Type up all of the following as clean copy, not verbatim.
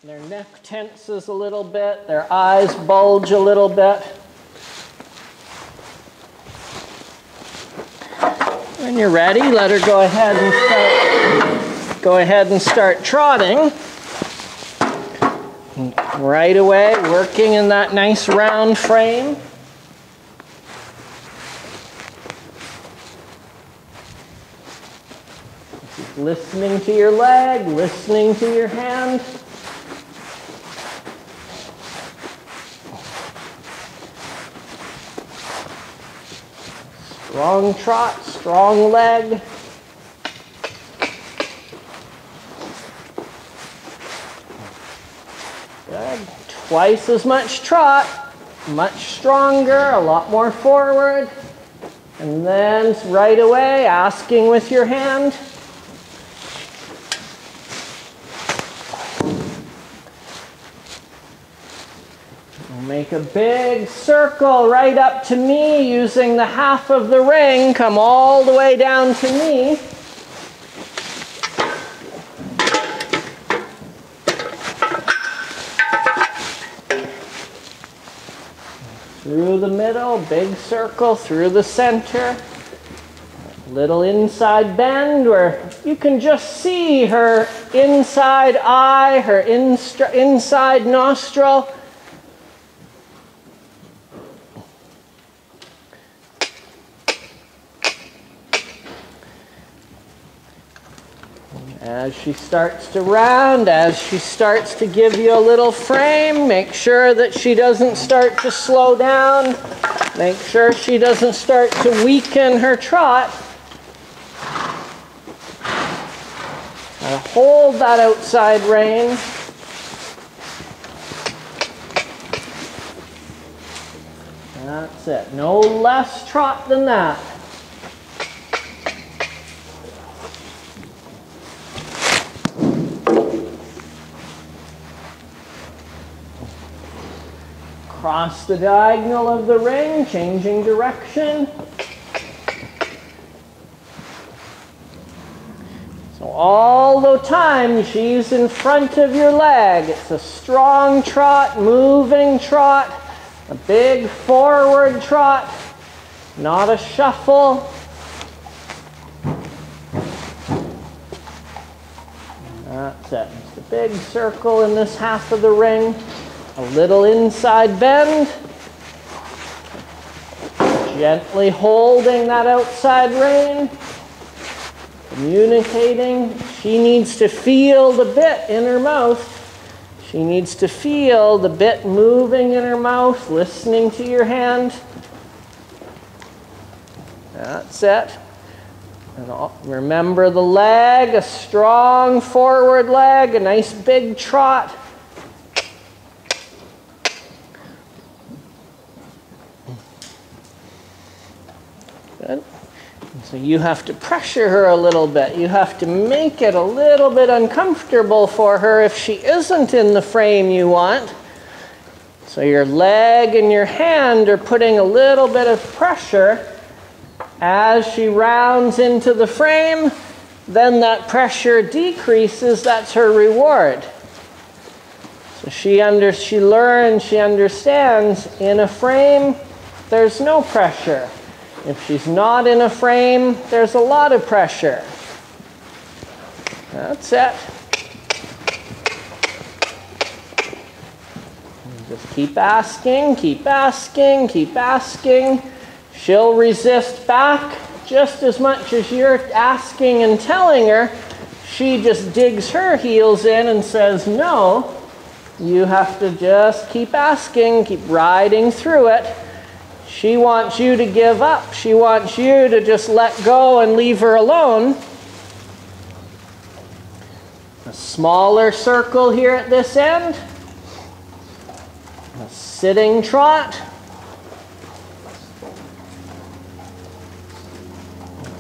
Their neck tenses a little bit, their eyes bulge a little bit. When you're ready, let her go ahead and start trotting. Right away, working in that nice round frame. Listening to your leg, listening to your hand. Strong trot, strong leg. Good. Twice as much trot, much stronger, a lot more forward. And then right away, asking with your hand. Make a big circle right up to me using the half of the ring. Come all the way down to me. Through the middle, big circle, through the center. Little inside bend where you can just see her inside eye, her inside nostril. As she starts to round, as she starts to give you a little frame, make sure that she doesn't start to slow down. Make sure she doesn't start to weaken her trot. Hold that outside rein. That's it. No less trot than that. Cross the diagonal of the ring, changing direction. So all the time she's in front of your leg. It's a strong trot, moving trot, a big forward trot, not a shuffle. That's it. Just a big circle in this half of the ring. A little inside bend. Gently holding that outside rein. Communicating. She needs to feel the bit in her mouth. She needs to feel the bit moving in her mouth, listening to your hand. That's it. And remember the leg, a strong forward leg, a nice big trot. Good. So you have to pressure her a little bit. You have to make it a little bit uncomfortable for her if she isn't in the frame you want. So your leg and your hand are putting a little bit of pressure. As she rounds into the frame, then that pressure decreases. That's her reward. So she learns, she understands, in a frame, there's no pressure. If she's not in a frame, there's a lot of pressure. That's it. Just keep asking, keep asking, keep asking. She'll resist back just as much as you're asking and telling her. She just digs her heels in and says, no. You have to just keep asking, keep riding through it. She wants you to give up. She wants you to just let go and leave her alone. A smaller circle here at this end. A sitting trot.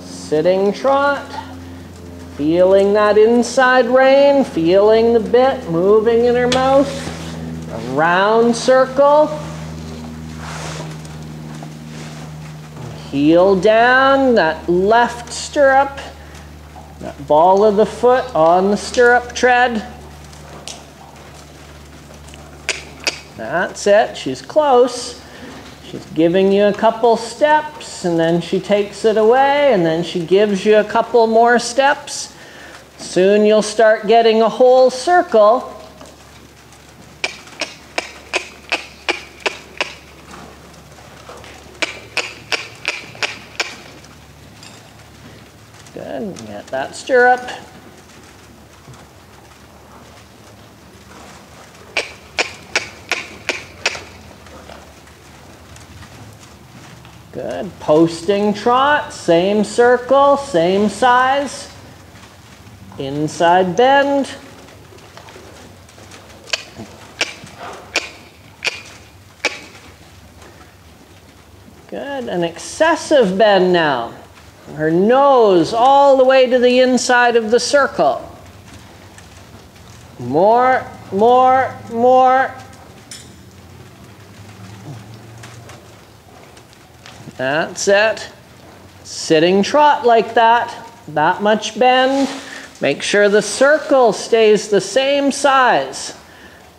Sitting trot. Feeling that inside rein, feeling the bit moving in her mouth. A round circle. Heel down, that left stirrup, that ball of the foot on the stirrup tread. That's it. She's close. She's giving you a couple steps, and then she takes it away, and then she gives you a couple more steps. Soon you'll start getting a whole circle. Good. Get that stirrup. Good. Posting trot, same circle, same size. Inside bend. Good. An excessive bend now. Her nose all the way to the inside of the circle. More, more, more. That's it. Sitting trot like that. That much bend. Make sure the circle stays the same size.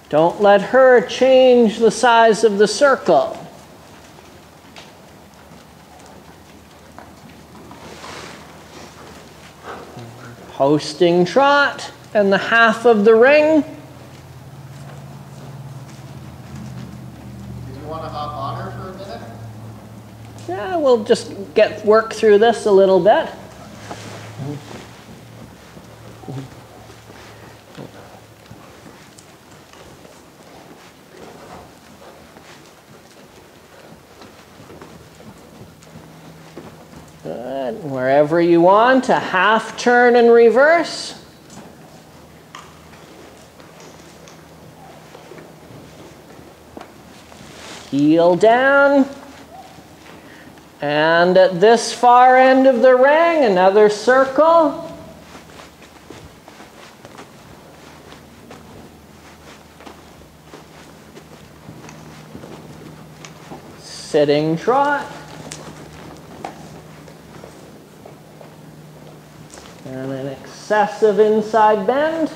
Don't let her change the size of the circle. Posting trot and the half of the ring. Did you want to hop on her for a minute? Yeah, we'll just work through this a little bit. Good. Wherever you want, a half turn and reverse. Heel down. And at this far end of the ring, another circle. Sitting trot. And an excessive inside bend.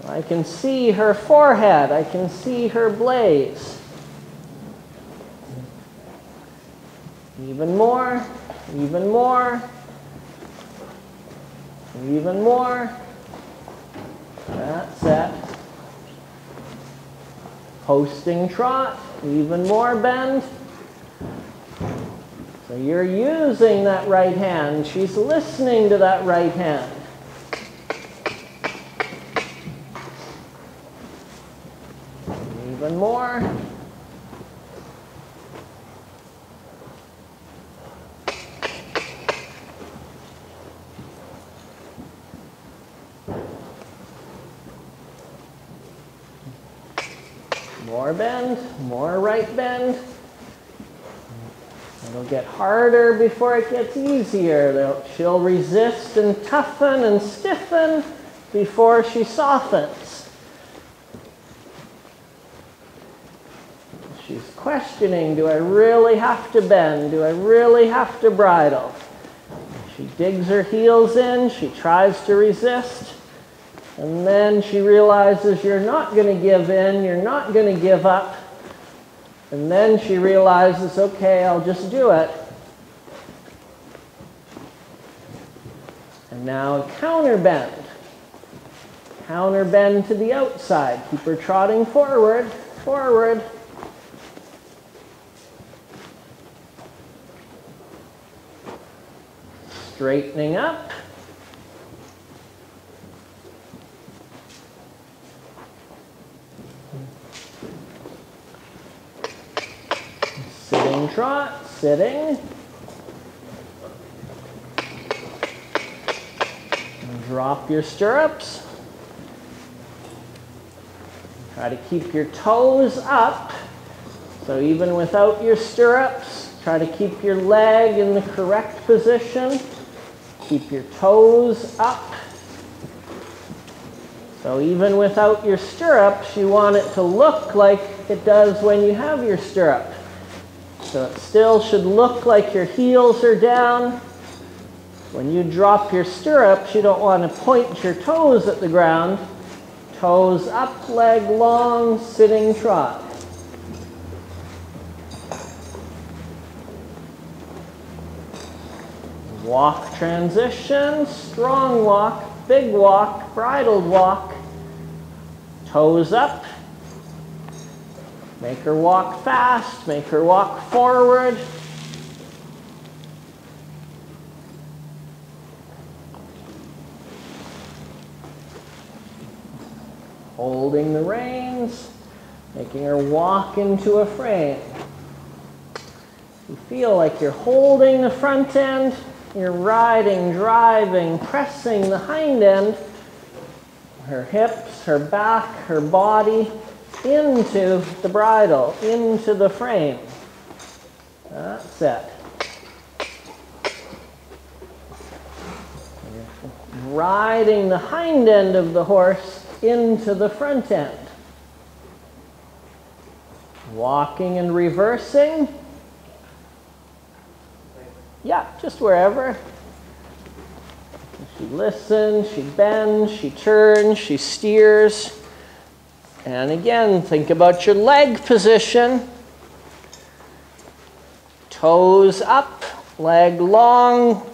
I can see her forehead. I can see her blaze. Even more, even more, even more. That's it. Posting trot, even more bend. So you're using that right hand. She's listening to that right hand. Even more. More bend, more right bend. It'll get harder before it gets easier. She'll resist and toughen and stiffen before she softens. She's questioning, do I really have to bend? Do I really have to bridle? She digs her heels in, she tries to resist, and then she realizes you're not going to give in, you're not going to give up. And then she realizes, okay, I'll just do it. And now a counter bend. Counter bend to the outside. Keep her trotting forward, forward. Straightening up. Sitting trot, sitting. And drop your stirrups. Try to keep your toes up. So even without your stirrups, try to keep your leg in the correct position. Keep your toes up. So even without your stirrups, you want it to look like it does when you have your stirrup. So it still should look like your heels are down. When you drop your stirrups, you don't want to point your toes at the ground. Toes up, leg long, sitting trot. Walk transition, strong walk, big walk, bridled walk. Toes up. Make her walk fast, make her walk forward. Holding the reins, making her walk into a frame. You feel like you're holding the front end, you're riding, driving, pressing the hind end, her hips, her back, her body, into the bridle, into the frame. That's it. You're riding the hind end of the horse into the front end. Walking and reversing. Yeah, just wherever. She listens, she bends, she turns, she steers. And again, think about your leg position. Toes up, leg long.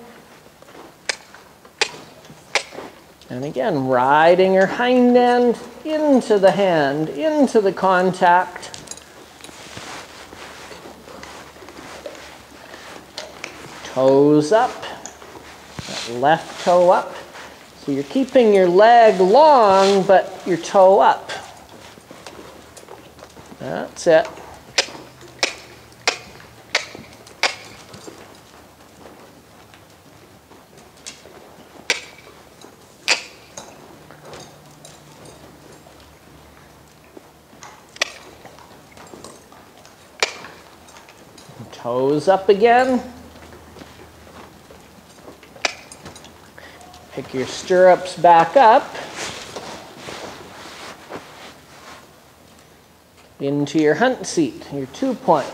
And again, riding her hind end into the hand, into the contact. Toes up, left toe up. So you're keeping your leg long, but your toe up. That's it. Toes up again. Pick your stirrups back up. Into your hunt seat, your 2-point.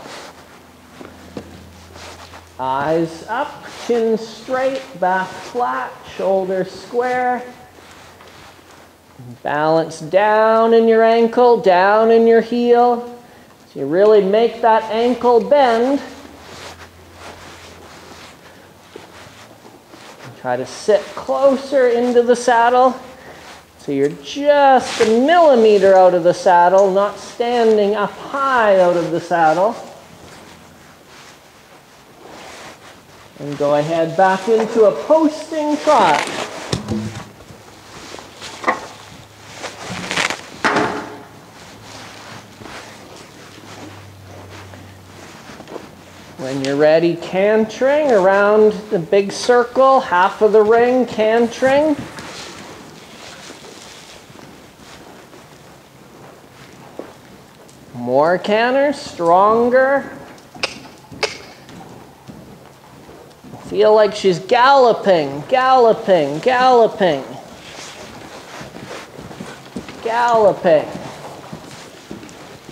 Eyes up, chin straight, back flat, shoulders square. Balance down in your ankle, down in your heel. So you really make that ankle bend. Try to sit closer into the saddle. So you're just a millimeter out of the saddle, not standing up high out of the saddle. And go ahead back into a posting trot. When you're ready, cantering around the big circle, half of the ring, cantering. More canter, stronger. Feel like she's galloping, galloping, galloping. Galloping.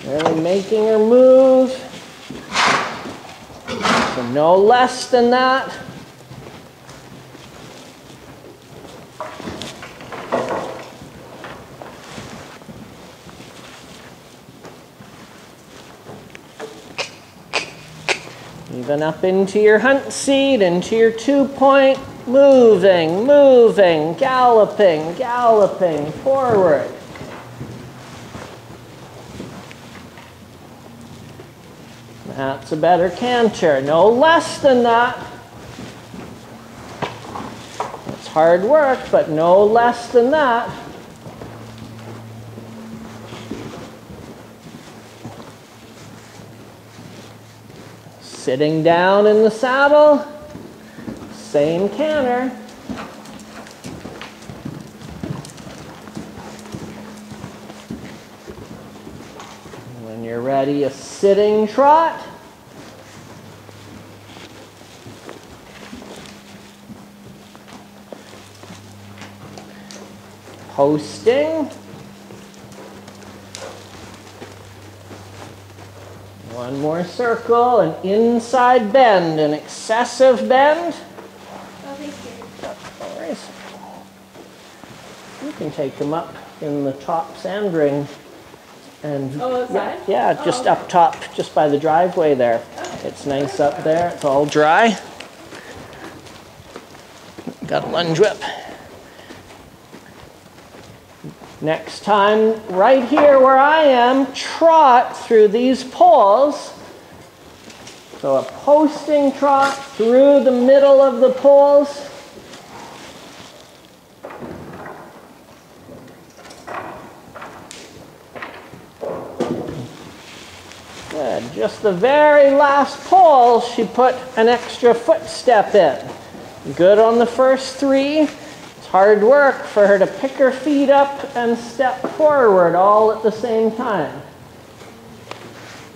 Really making her move. So no less than that. Even up into your hunt seat, into your 2-point, moving, moving, galloping, galloping, forward. That's a better canter, no less than that. It's hard work, but no less than that. Sitting down in the saddle, same canter. When you're ready, a sitting trot. Posting. One more circle, an inside bend, an excessive bend. Oh, thank you. No worries. You can take them up. in the top sand ring. And Oh, yeah, yeah, just okay. up top, just by the driveway there. Okay. It's nice up there. It's all dry. Got a lunge whip. Next time, right here where I am, trot through these poles. So a posting trot through the middle of the poles. Good. Just the very last pole, she put an extra footstep in. Good on the first three. It's hard work for her to pick her feet up and step forward all at the same time.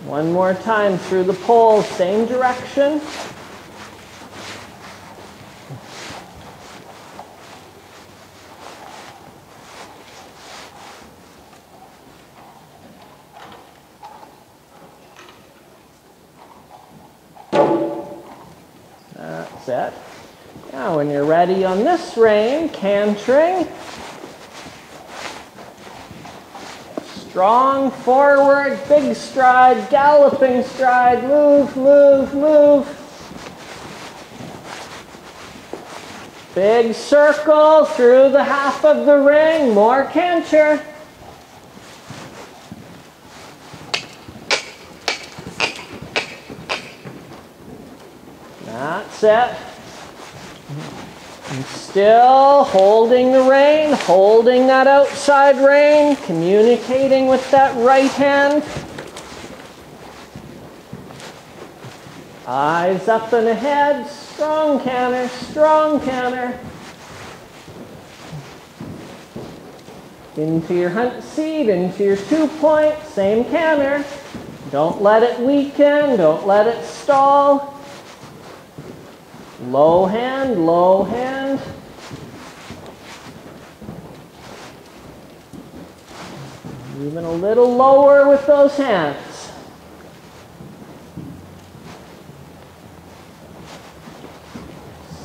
One more time through the pole, same direction. That's it. Now when you're ready on this rein, cantering. Strong forward, big stride, galloping stride, move, move, move. Big circle through the half of the ring, more canter. That's it. And still holding the rein, holding that outside rein, communicating with that right hand. Eyes up and ahead, strong canter, strong canter. Into your hunt seat, into your 2-point, same canter. Don't let it weaken, don't let it stall. Low hand, low hand. Even a little lower with those hands.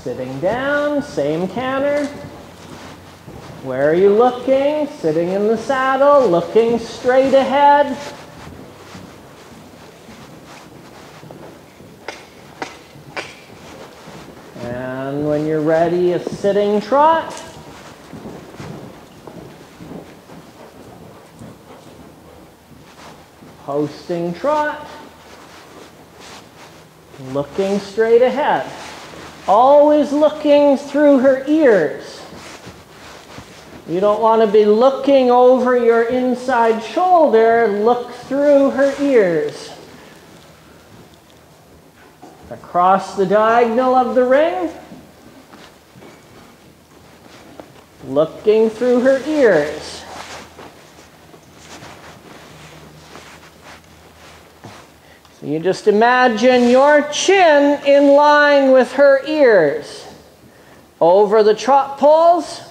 Sitting down, same canter. Where are you looking? Sitting in the saddle, looking straight ahead. And when you're ready, a sitting trot. Posting trot. Looking straight ahead. Always looking through her ears. You don't want to be looking over your inside shoulder. Look through her ears. Across the diagonal of the ring. Looking through her ears. So you just imagine your chin in line with her ears. Over the trot poles.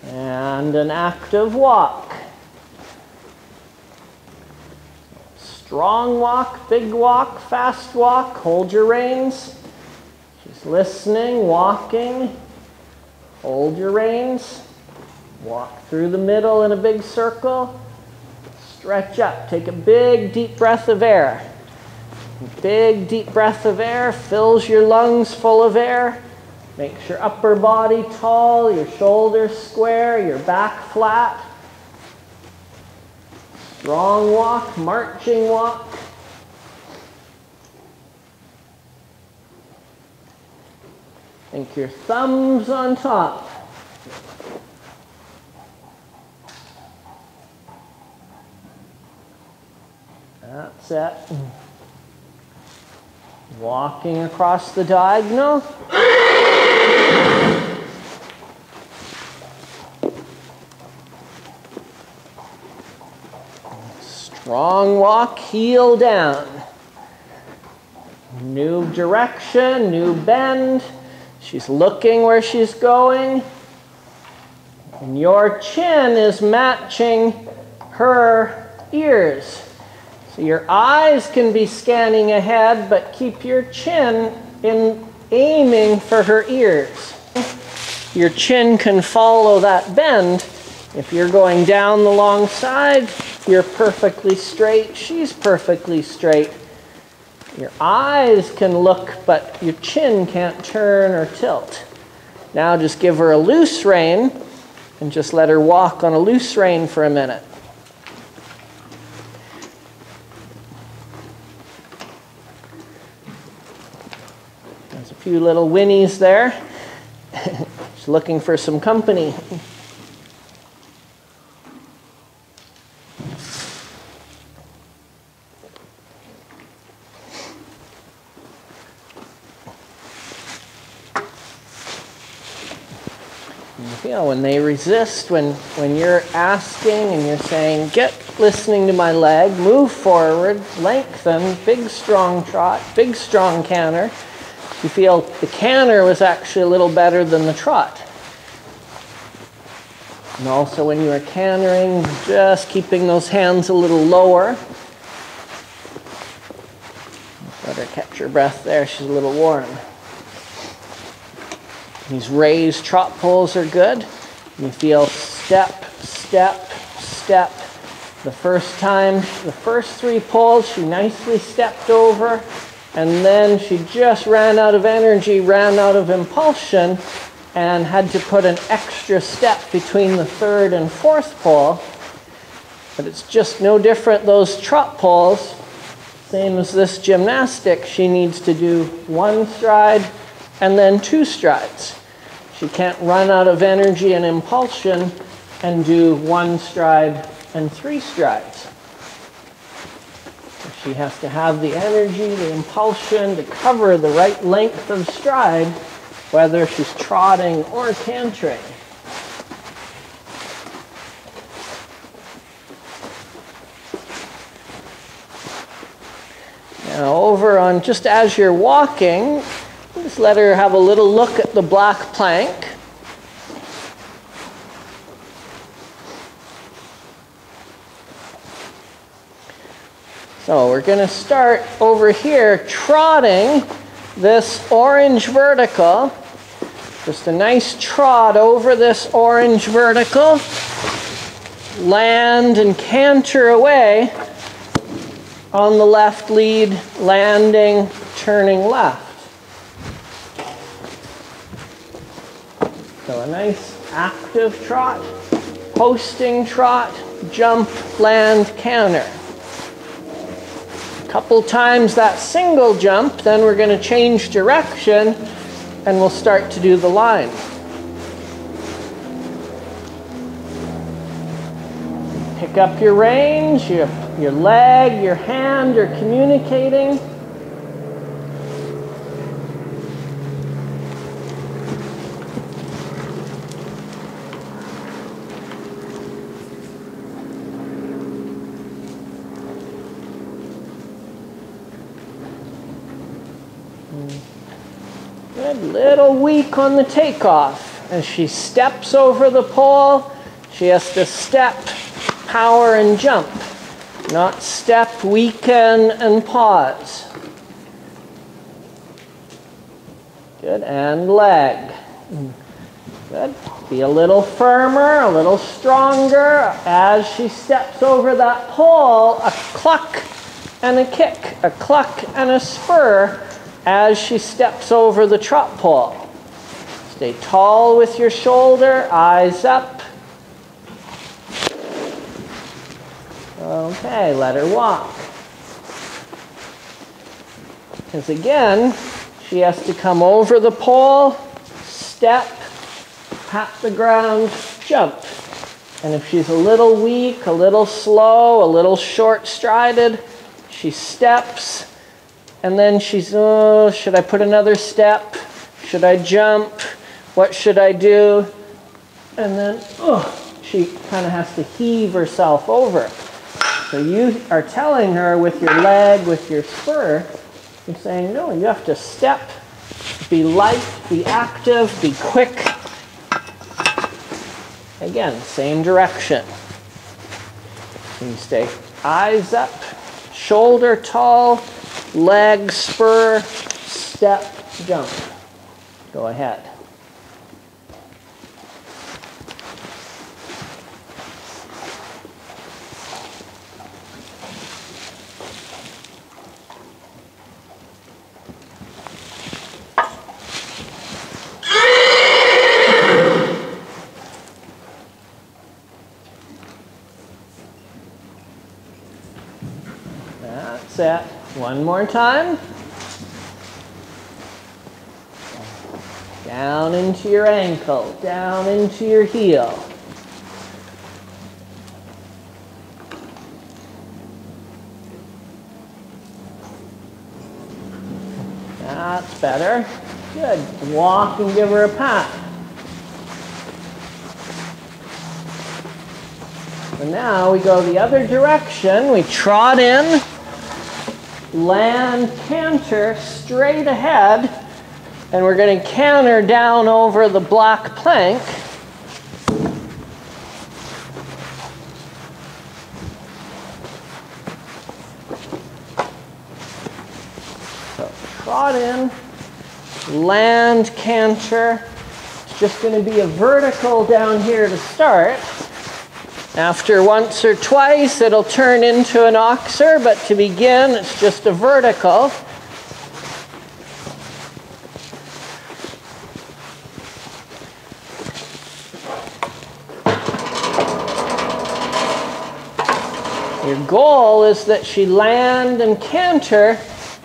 And an active walk. Strong walk, big walk, fast walk. Hold your reins. She's listening, walking. Hold your reins. Walk through the middle in a big circle. Stretch up. Take a big, deep breath of air. Big, deep breath of air fills your lungs full of air. Makes your upper body tall, your shoulders square, your back flat. Strong walk, marching walk. Think your thumbs on top. That's it. Walking across the diagonal. Strong walk, heel down. New direction, new bend. She's looking where she's going. And your chin is matching her ears. So your eyes can be scanning ahead, but keep your chin in aiming for her ears. Your chin can follow that bend. If you're going down the long side, you're perfectly straight, she's perfectly straight. Your eyes can look, but your chin can't turn or tilt. Now just give her a loose rein and just let her walk on a loose rein for a minute. There's a few little whinnies there. She's looking for some company. You know, when they resist, when you're asking and you're saying, get listening to my leg, move forward, lengthen, big strong trot, big strong canter, you feel the canter was actually a little better than the trot. And also when you are cantering, just keeping those hands a little lower. Let her catch her breath there, she's a little warm. These raised trot pulls are good. You feel step, step, step. The first time, the first 3 pulls, she nicely stepped over, and then she just ran out of energy, ran out of impulsion, and had to put an extra step between the 3rd and 4th pull. But it's just no different, those trot pulls, same as this gymnastic, she needs to do 1 stride and then 2 strides. She can't run out of energy and impulsion and do 1 stride and 3 strides. She has to have the energy, the impulsion to cover the right length of stride, whether she's trotting or cantering. Now over on, just as you're walking, just let her have a little look at the black plank. So we're going to start over here trotting this orange vertical. Just a nice trot over this orange vertical. Land and canter away on the left lead, landing, turning left. So a nice active trot, posting trot, jump, land, canter. A couple times that single jump, then we're going to change direction and we'll start to do the line. Pick up your range, your leg, your hand are communicating. Good, little weak on the takeoff. As she steps over the pole, she has to step, power, and jump. Not step, weaken, and pause. Good, and leg. Good. Be a little firmer, a little stronger. As she steps over that pole, a cluck and a kick, a cluck and a spur as she steps over the trot pole. Stay tall with your shoulder, eyes up. Okay, let her walk. Because again, she has to come over the pole, step, pat the ground, jump. And if she's a little weak, a little slow, a little short-strided, she steps, and then she's, oh, should I put another step? Should I jump? What should I do? And then, oh, she kind of has to heave herself over. So you are telling her with your leg, with your spur, you're saying, no, you have to step, be light, be active, be quick. Again, same direction. So you stay eyes up, shoulder tall, leg, spur, step, jump. Go ahead. That's it. One more time. Down into your ankle, down into your heel. That's better. Good. Walk and give her a pat. So now we go the other direction. We trot in, land, canter straight ahead. And we're going to canter down over the black plank. So trot in, land, canter. It's just going to be a vertical down here to start. After once or twice, it'll turn into an oxer, but to begin, it's just a vertical. Your goal is that she land and canter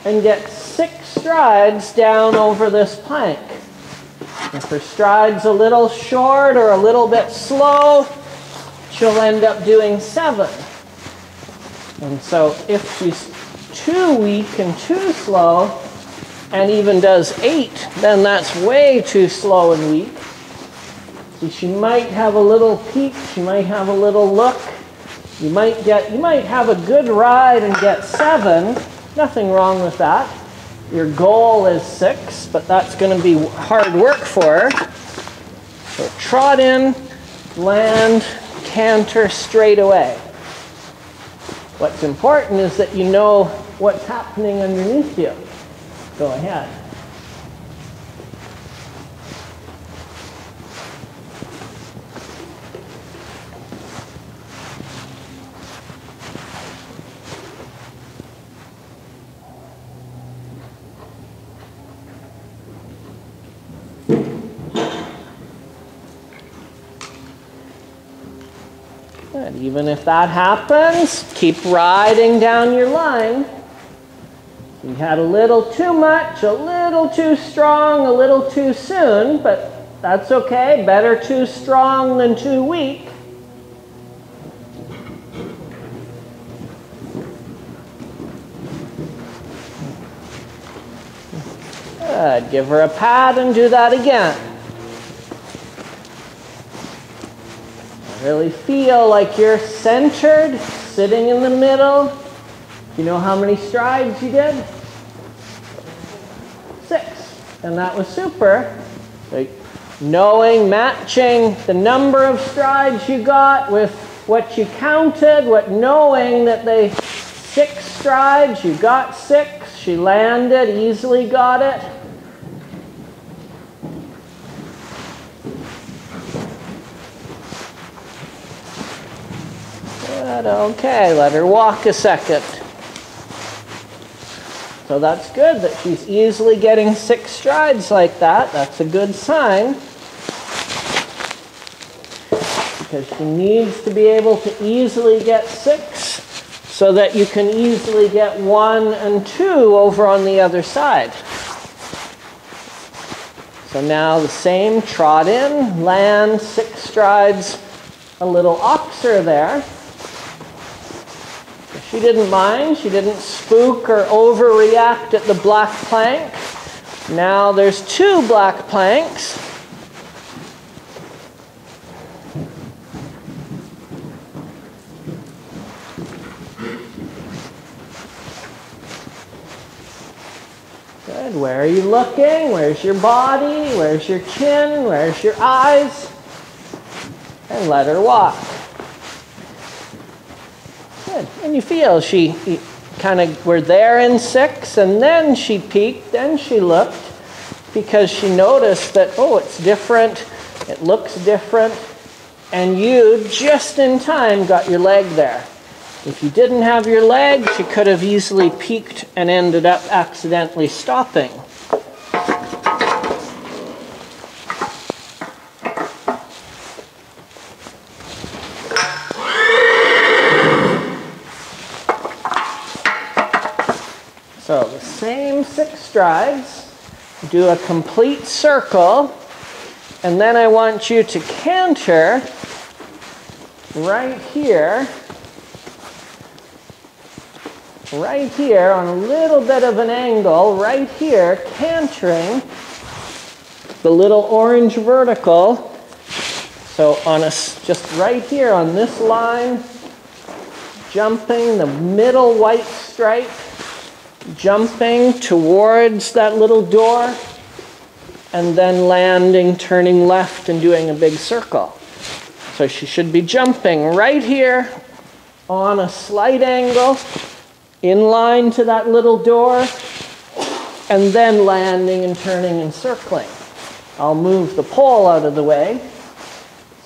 and get 6 strides down over this plank. If her stride's a little short or a little bit slow, she'll end up doing 7. And so if she's too weak and too slow and even does 8, then that's way too slow and weak. So she might have a little peak, she might have a little look. You might have a good ride and get 7. Nothing wrong with that. Your goal is 6, but that's going to be hard work for her. So trot in, land, canter straight away. What's important is that you know what's happening underneath you. Go ahead. Good. Even if that happens, keep riding down your line. You had a little too much, a little too strong, a little too soon, but that's okay. Better too strong than too weak. Good. Give her a pat and do that again. Really feel like you're centered, sitting in the middle. You know how many strides you did? 6. And that was super. So knowing, matching the number of strides you got with what you counted, knowing that they 6 strides, you got 6, she landed, easily got it. Good, okay, let her walk a second. So that's good that she's easily getting 6 strides like that. That's a good sign. Because she needs to be able to easily get 6 so that you can easily get 1 and 2 over on the other side. So now the same, trot in, land, 6 strides, a little oxer there. She didn't mind, she didn't spook or overreact at the black plank. Now there's 2 black planks. Good, where are you looking? Where's your body? Where's your chin? Where's your eyes? And let her walk. Good. And you feel she kind of were there in 6, and then she peeked, then she looked. because she noticed that, oh, it's different, it looks different, and you, just in time, got your leg there. If you didn't have your leg, she could have easily peeked and ended up accidentally stopping. So the same 6 strides, do a complete circle, and then I want you to canter right here on a little bit of an angle, right here, cantering the little orange vertical. So on just right here on this line, jumping the middle white stripe, jumping towards that little door, and then landing, turning left, and doing a big circle. So she should be jumping right here on a slight angle, in line to that little door, and then landing and turning and circling. I'll move the pole out of the way.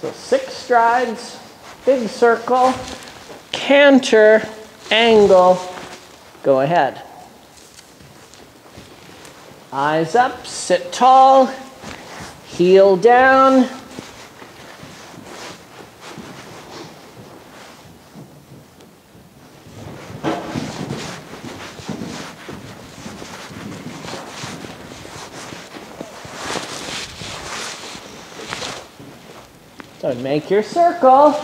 So 6 strides, big circle, canter, angle, go ahead. Eyes up, sit tall, heel down. So make your circle.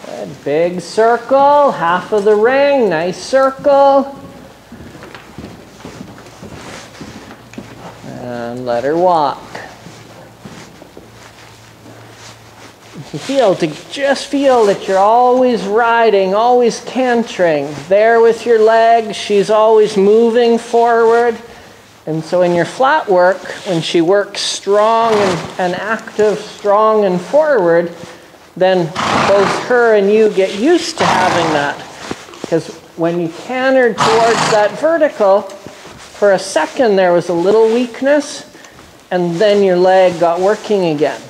Good. Big circle, half of the ring, nice circle. And let her walk. Just feel that you're always riding, always cantering. There with your legs, she's always moving forward. And so in your flat work, when she works strong and active, strong and forward, then both her and you get used to having that. Because when you cantered towards that vertical, for a second there was a little weakness, and then your leg got working again.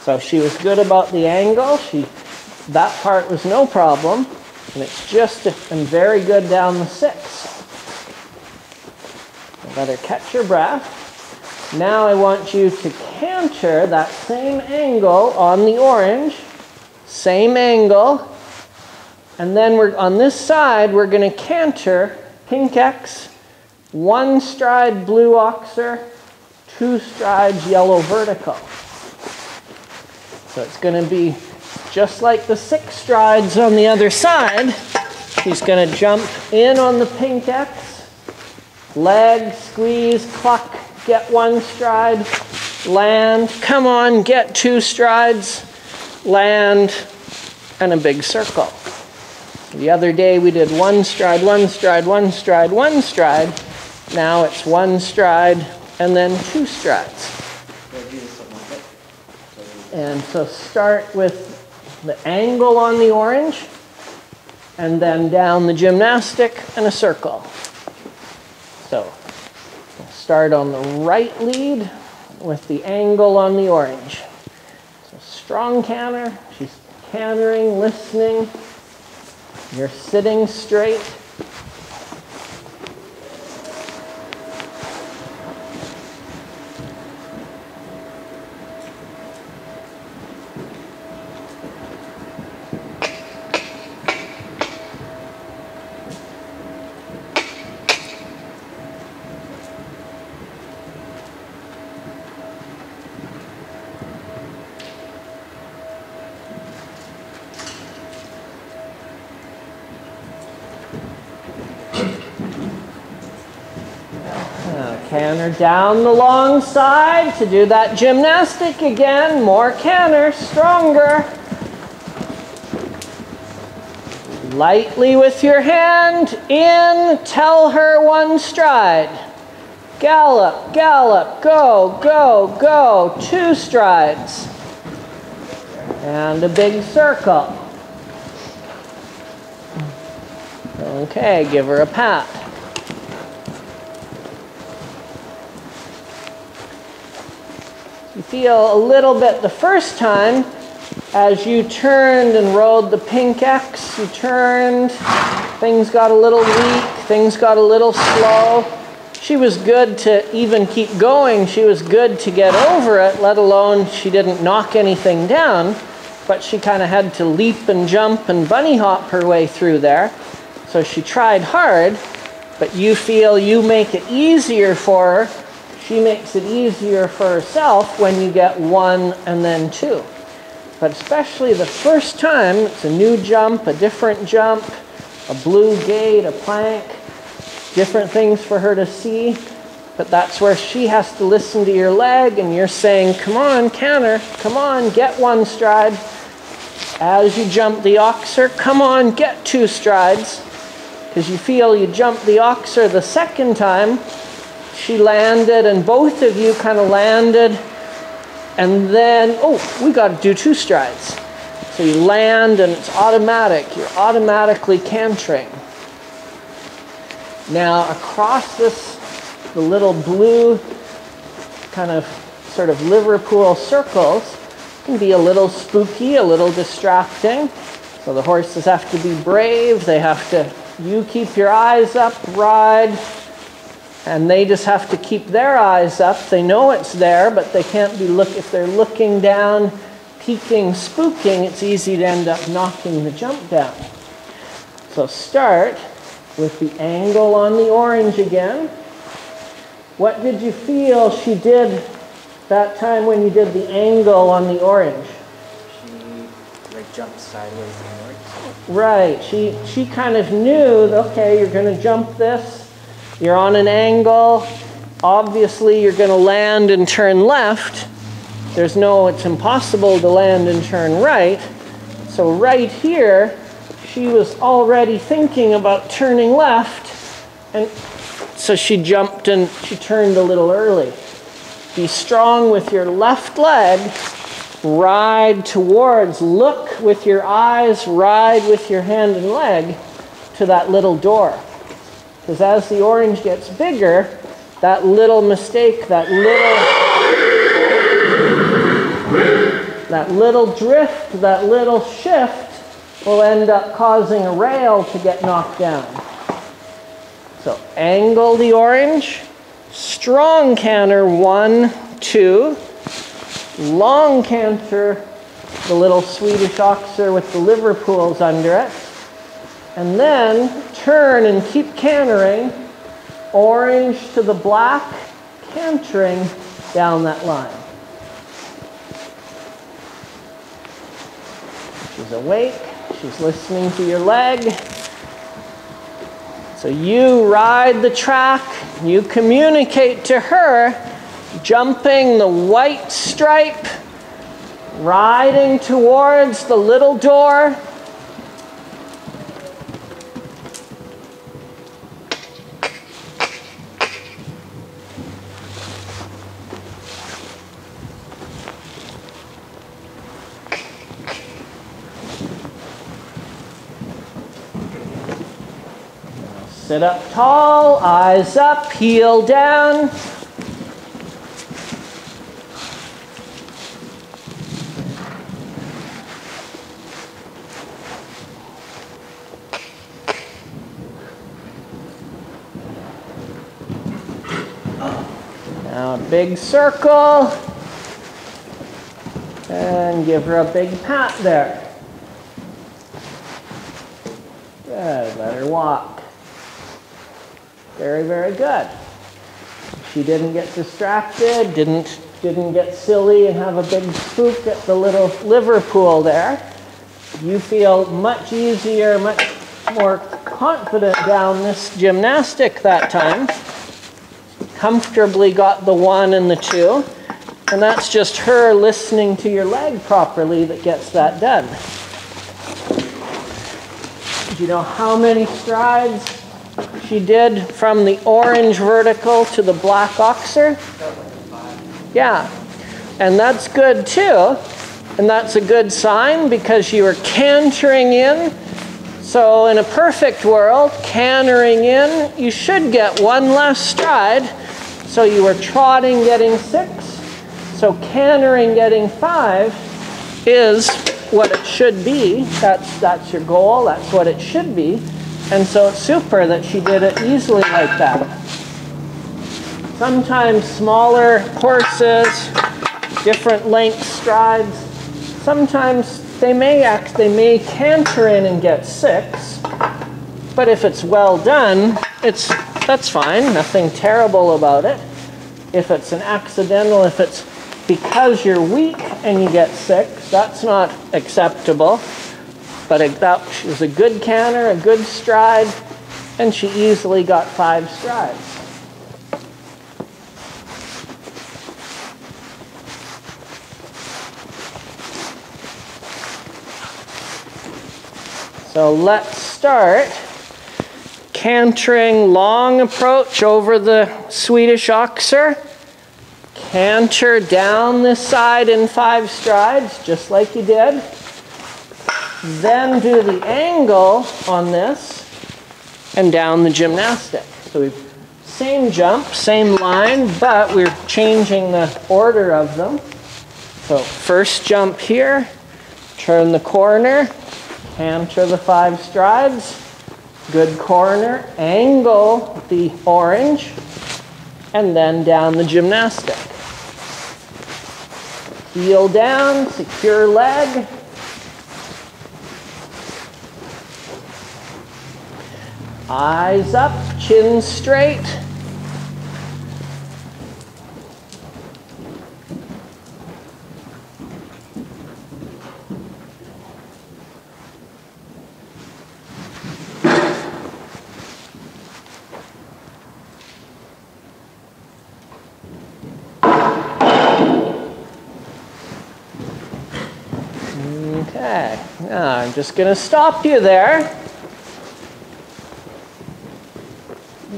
So she was good about the angle. That part was no problem. And it's just and very good down the 6. Let her catch her breath. Now I want you to canter that same angle on the orange. Same angle. And then on this side, we're going to canter pink X, 1 stride blue oxer, 2 strides yellow vertical. So it's going to be just like the 6 strides on the other side. She's going to jump in on the pink X, leg, squeeze, cluck, get 1 stride, land, come on, get 2 strides, land, and a big circle. The other day we did 1 stride, 1 stride, 1 stride, 1 stride. Now it's 1 stride and then 2 strides. And so start with the angle on the orange, and then down the gymnastic and a circle. So start on the right lead with the angle on the orange. So strong canter, she's cantering, listening. You're sitting straight. Canter down the long side to do that gymnastic again. More canter, stronger. Lightly with your hand in, tell her 1 stride. Gallop, gallop, go, go, go. 2 strides. And a big circle. Okay, give her a pat. You feel a little bit the first time as you turned and rode the pink X, you turned, things got a little weak, things got a little slow. She was good to even keep going. She was good to get over it, let alone she didn't knock anything down, but she kind of had to leap and jump and bunny hop her way through there. So she tried hard, but you feel you make it easier for her. She makes it easier for herself when you get 1 and then 2. But especially the first time, it's a new jump, a different jump, a blue gate, a plank, different things for her to see. But that's where she has to listen to your leg and you're saying, come on, canter, come on, get 1 stride. As you jump the oxer, come on, get 2 strides. Because you feel you jump the oxer the second time, she landed and both of you kind of landed. And then, oh, we got to do 2 strides. So you land and it's automatic. You're automatically cantering. Now across this, the little blue kind of sort of Liverpool circles can be a little spooky, a little distracting. So the horses have to be brave. They have to, you keep your eyes up, ride. And they just have to keep their eyes up. They know it's there, but they can't be if they're looking down, peeking, spooking, it's easy to end up knocking the jump down. So start with the angle on the orange again. What did you feel she did that time when you did the angle on the orange? She like jumped sideways inwards. Right, she kind of knew, okay, you're gonna jump this. You're on an angle. Obviously, you're going to land and turn left. It's impossible to land and turn right. So right here, she was already thinking about turning left. And so she jumped and she turned a little early. Be strong with your left leg. Ride towards, look with your eyes, ride with your hand and leg to that little door. Because as the orange gets bigger, that little mistake, that little drift, that little shift will end up causing a rail to get knocked down. So angle the orange, strong canter, 1, 2, long canter, the little Swedish oxer with the Liverpools under it, and then turn and keep cantering, orange to the black, cantering down that line. She's awake, she's listening to your leg. So you ride the track, you communicate to her, jumping the white stripe, riding towards the little door. Sit up tall, eyes up, heel down. Now a big circle. And give her a big pat there. Good, let her walk. Very, very good. She didn't get distracted, didn't get silly and have a big spook at the little Liverpool there. You feel much easier, much more confident down this gymnastic that time. Comfortably got the 1 and the 2. And that's just her listening to your leg properly that gets that done. Do you know how many strides she did from the orange vertical to the black oxer? Yeah, and that's good too. And that's a good sign because you were cantering in. So in a perfect world, cantering in, you should get one less stride. So you were trotting getting 6. So cantering getting 5 is what it should be. That's your goal. That's what it should be. And so it's super that she did it easily like that. Sometimes smaller horses, different length strides, sometimes they may canter in and get 6. But if it's well done, that's fine. Nothing terrible about it. If it's an accidental, if it's because you're weak and you get 6, that's not acceptable. But that was a good canter, a good stride, and she easily got 5 strides. So let's start cantering long approach over the Swedish oxer. Canter down this side in 5 strides, just like you did. Then do the angle on this and down the gymnastic. So we've same jump, same line, but we're changing the order of them. So first jump here, turn the corner, canter the 5 strides, good corner, angle the orange, and then down the gymnastic. Heel down, secure leg. Eyes up, chin straight. Okay, now I'm just going to stop you there.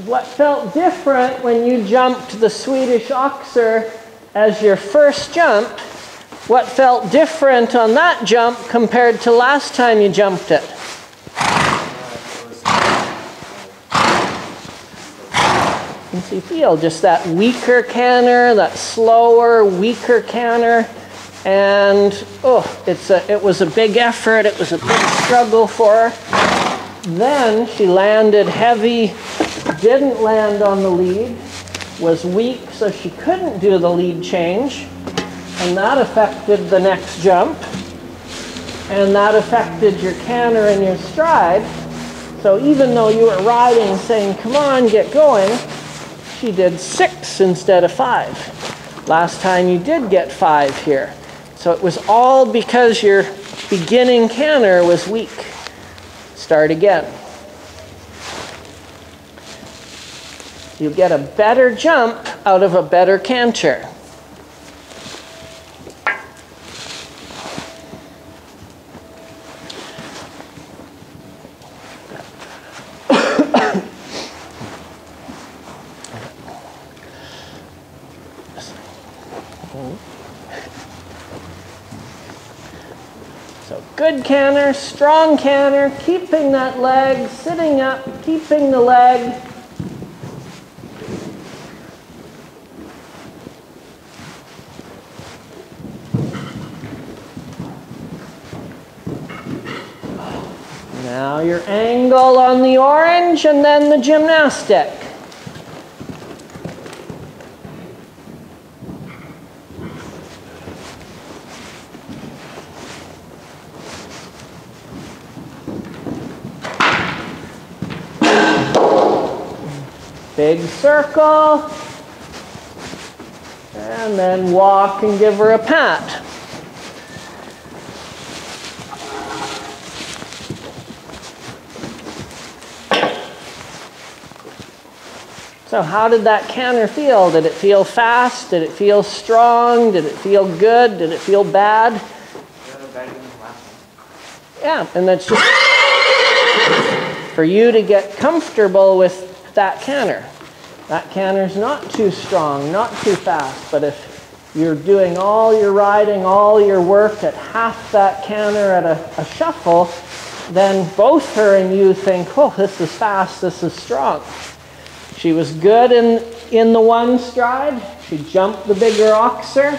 What felt different when you jumped the Swedish oxer as your first jump? What felt different on that jump compared to last time you jumped it? You see, feel just that weaker canter, that slower, weaker canter. And it was a big effort. It was a big struggle for her. Then she landed heavy, didn't land on the lead, was weak, so she couldn't do the lead change. And that affected the next jump. And that affected your canter and your stride. So even though you were riding saying, come on, get going, she did 6 instead of 5. Last time you did get 5 here. So it was all because your beginning canter was weak. Start again. You get a better jump out of a better canter. So good canter, strong canter, keeping that leg, sitting up, keeping the leg. Now your angle on the orange and then the gymnastic. Big circle, and then walk and give her a pat. So how did that canter feel? Did it feel fast? Did it feel strong? Did it feel good? Did it feel bad? Yeah, and that's just for you to get comfortable with that canter. That canter's not too strong, not too fast, but if you're doing all your riding, all your work at half that canter at a shuffle, then both her and you think, oh, this is fast, this is strong. She was good in the one stride. She jumped the bigger oxer,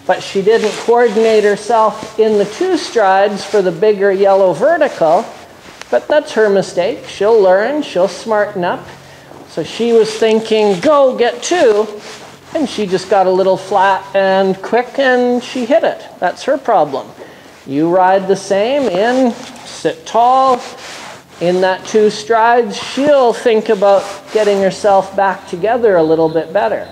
but she didn't coordinate herself in the two strides for the bigger yellow vertical. But that's her mistake. She'll learn, she'll smarten up. So she was thinking, go, get two, and she just got a little flat and quick and she hit it. That's her problem. You ride the same in, sit tall, in that two strides, she'll think about getting herself back together a little bit better.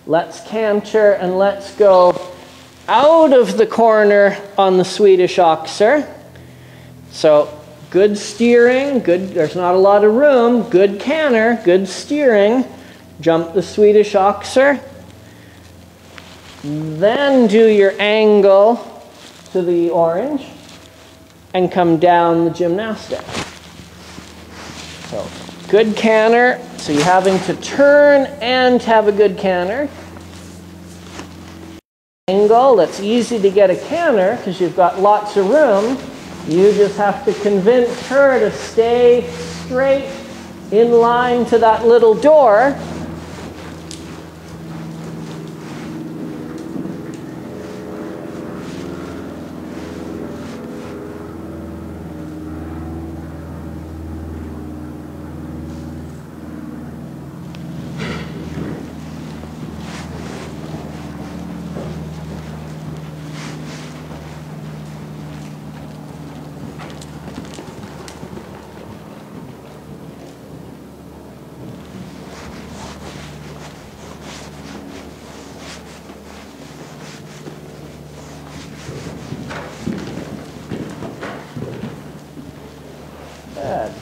Let's canter and let's go out of the corner on the Swedish oxer. So good steering, good, there's not a lot of room, good canter, good steering. Jump the Swedish oxer. Then do your angle to the orange and come down the gymnastic. So good canter, so you're having to turn and have a good canter. Angle, that's easy to get a canter because you've got lots of room. You just have to convince her to stay straight in line to that little door.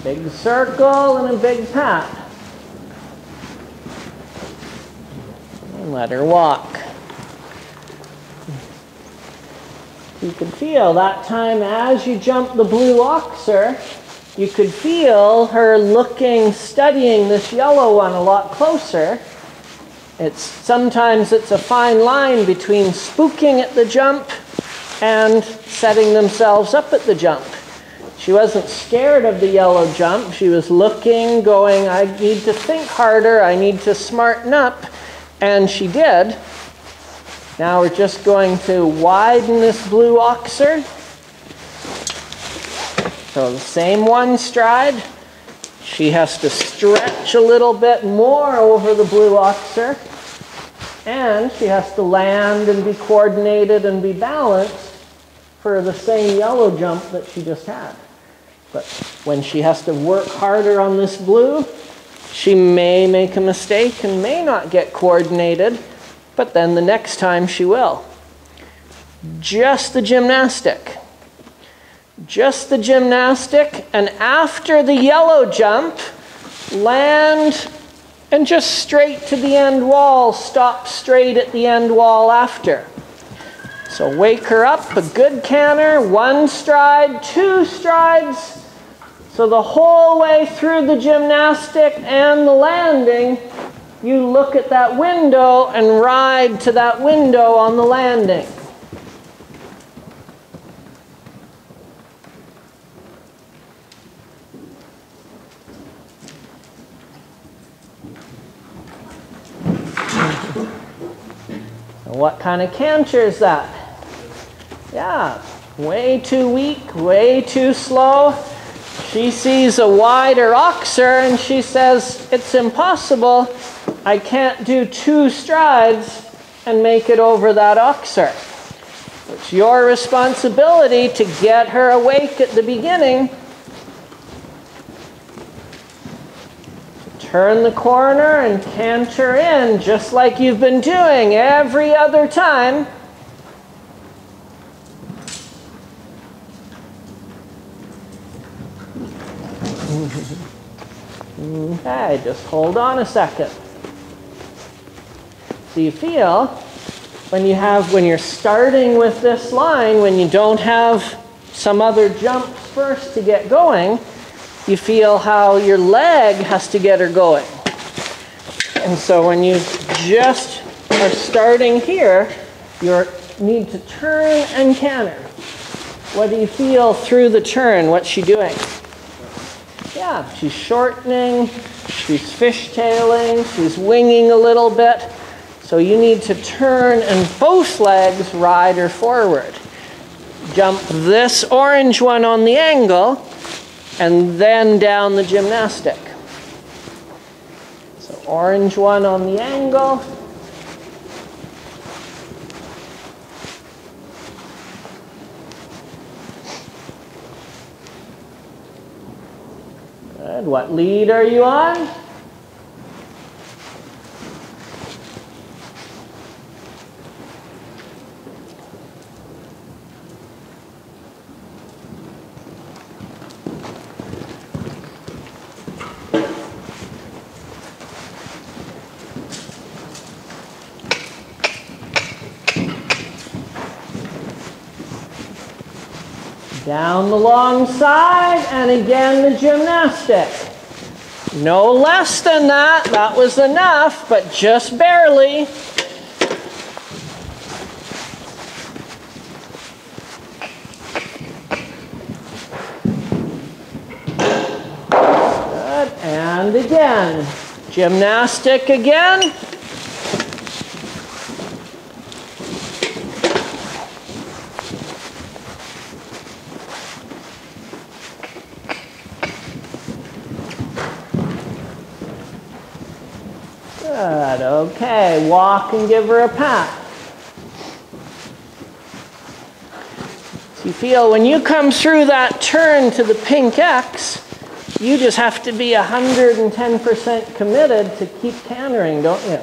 Big circle and a big pat. And let her walk. You could feel that time as you jump the blue oxer, you could feel her looking, studying this yellow one a lot closer. Sometimes it's a fine line between spooking at the jump and setting themselves up at the jump. She wasn't scared of the yellow jump. She was looking, going, I need to think harder, I need to smarten up. And she did. Now we're just going to widen this blue oxer. So the same one stride. She has to stretch a little bit more over the blue oxer. And she has to land and be coordinated and be balanced for the same yellow jump that she just had. But when she has to work harder on this blue, she may make a mistake and may not get coordinated, but then the next time she will. Just the gymnastic. Just the gymnastic, and after the yellow jump, land and just straight to the end wall. Stop straight at the end wall after. So wake her up, a good canter, one stride, two strides. So the whole way through the gymnastic and the landing, you look at that window and ride to that window on the landing. What kind of canter is that? Yeah, way too weak, way too slow. She sees a wider oxer and she says, it's impossible. I can't do two strides and make it over that oxer. It's your responsibility to get her awake at the beginning. Turn the corner and canter in, just like you've been doing every other time. Okay, just hold on a second. So you feel when you're starting with this line, when you don't have some other jumps first to get going, you feel how your leg has to get her going. And so when you just are starting here, you need to turn and canter. What do you feel through the turn? What's she doing? Yeah, she's shortening, she's fishtailing, she's winging a little bit. So you need to turn and both legs ride her forward. Jump this orange one on the angle and then down the gymnastic. So orange one on the angle. Good. What lead are you on? Down the long side, and again the gymnastic. No less than that. That was enough, but just barely. Good, and again. Gymnastic again. Good, okay, walk and give her a pat. So you feel when you come through that turn to the pink X, you just have to be 110% committed to keep cantering, don't you?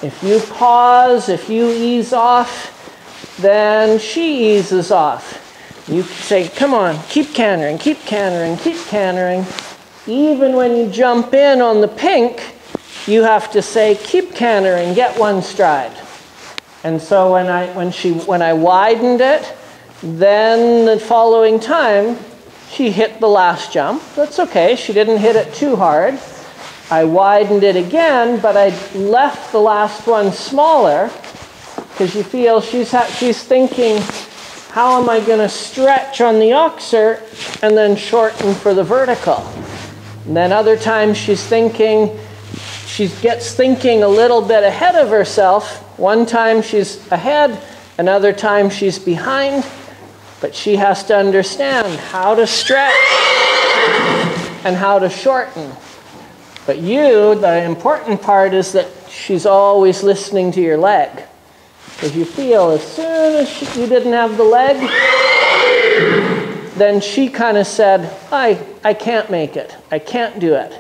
If you pause, if you ease off, then she eases off. You say, come on, keep cantering, keep cantering, keep cantering. Even when you jump in on the pink, you have to say, keep cantering, get one stride. And so when I widened it, then the following time, she hit the last jump. That's okay, she didn't hit it too hard. I widened it again, but I left the last one smaller, because you feel she's thinking, how am I going to stretch on the oxer and then shorten for the vertical? And then other times she gets thinking a little bit ahead of herself. One time she's ahead, another time she's behind, but she has to understand how to stretch and how to shorten. But the important part is that she's always listening to your leg. Because you feel as soon as you didn't have the leg, then she kind of said, I can't make it, I can't do it.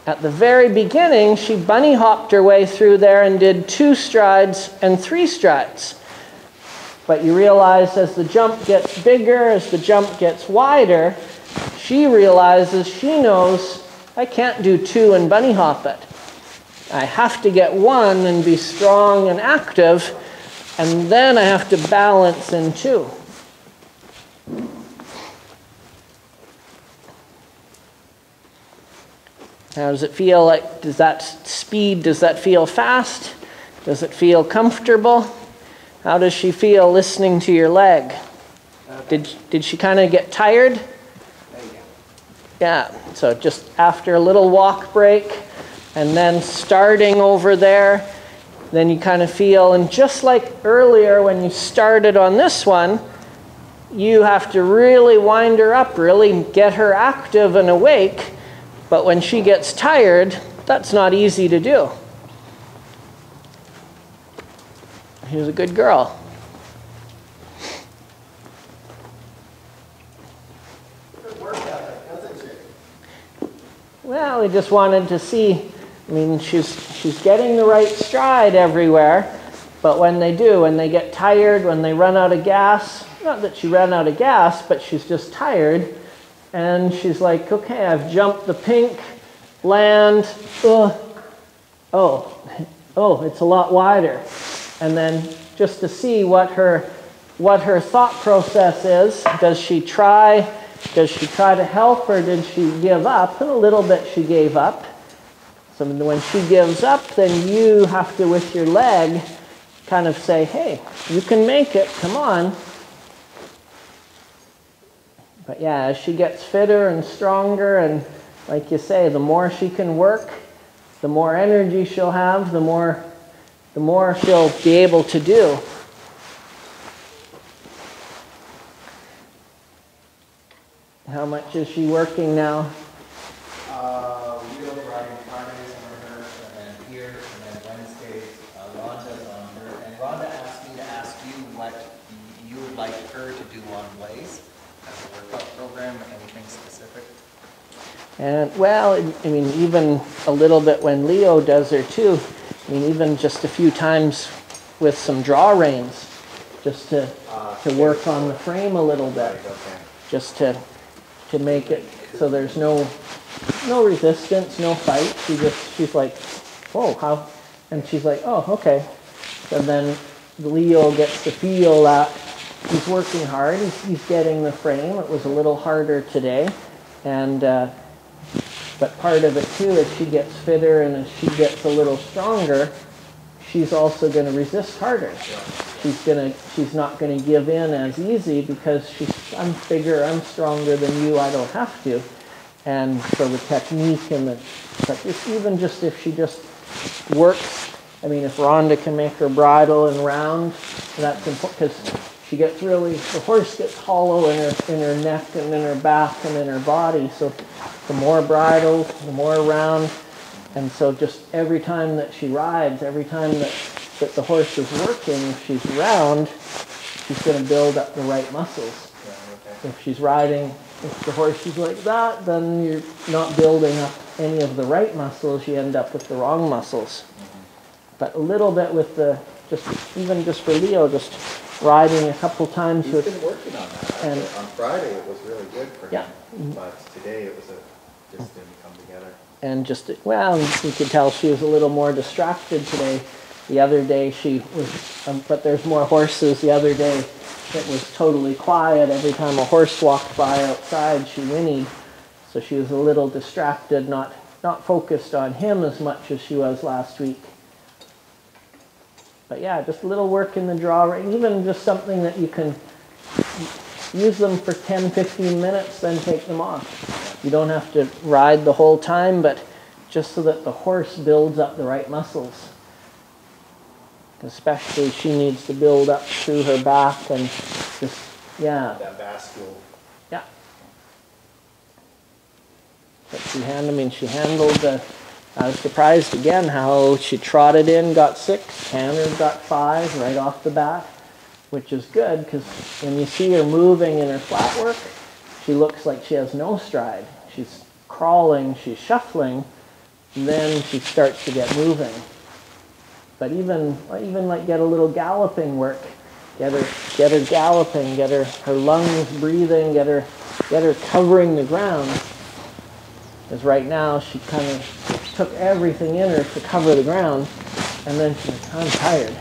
At the very beginning, she bunny hopped her way through there and did 2 strides and 3 strides. But you realize as the jump gets bigger, as the jump gets wider, she realizes, she knows, I can't do 2 and bunny hop it. I have to get 1 and be strong and active, and then I have to balance in 2. How does it feel like? Does that feel fast? Does it feel comfortable? How does she feel listening to your leg? Did she kind of get tired? Yeah, so just after a little walk break and then starting over there, then you kind of feel, and just like earlier when you started on this one, you have to really wind her up, really get her active and awake. But when she gets tired, that's not easy to do. She's a good girl. Good work ethic, doesn't she? Well, we just wanted to see. I mean, she's getting the right stride everywhere. But when they get tired, when they run out of gas, not that she ran out of gas, but she's just tired. And she's like, okay, I've jumped the pink, land, oh, it's a lot wider. And then just to see what her thought process is, does she try does she try to help or did she give up? And a little bit she gave up. So when she gives up, then you have to, with your leg, kind of say, hey, you can make it, come on. But yeah, as she gets fitter and stronger, and like you say, the more she can work, the more energy she'll have, the more she'll be able to do. How much is she working now? We go riding Fridays on her, and then here, and then Wednesdays, Rhonda's on her. And Rhonda asked me to ask you what you would like her to do on ways as a workout program, anything specific? And well, I mean, even a little bit when Leo does her too. I mean, even just a few times with some draw reins, just to work on the frame a little bit, just to make it so there's no resistance, no fight. She's like, whoa, how? And she's like, oh, okay. And then Leo gets to feel that he's working hard. He's getting the frame. It was a little harder today, and but part of it too, as she gets fitter and as she gets a little stronger, she's also going to resist harder. She's not going to give in as easy because I'm bigger, I'm stronger than you, I don't have to. And so the technique and even just if she just works, I mean, if Rhonda can make her bridle and round, that's important because she gets the horse gets hollow in her neck and in her back and in her body. So the more bridle, the more round. And so just every time that she rides, every time that the horse is working, if she's round, she's going to build up the right muscles. Yeah, okay. If she's riding, if the horse is like that, then you're not building up any of the right muscles, you end up with the wrong muscles. Mm-hmm. But a little bit with even just for Leo, just riding a couple times. He's been working on that. And on Friday it was really good for him. But today it was just didn't come together. And you could tell she was a little more distracted today. The other day she was, but there's more horses. The other day it was totally quiet. Every time a horse walked by outside, she whinnied. So she was a little distracted, not focused on him as much as she was last week. But yeah, just a little work in the draw, even just something that you can use them for 10, 15 minutes, then take them off. You don't have to ride the whole time, but just so that the horse builds up the right muscles. Especially she needs to build up through her back and just, yeah. That vascular. Yeah. But she handled I was surprised again how she trotted in, got 6, cantered, got 5 right off the bat, which is good because when you see her moving in her flat work, she looks like she has no stride. She's crawling, she's shuffling, and then she starts to get moving. But even like get a little galloping work, get her galloping, get her lungs breathing, get her covering the ground. Because right now she kind of took everything in her to cover the ground, and then she's like, I'm tired.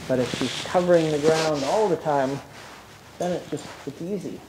But if she's covering the ground all the time, then it's easy.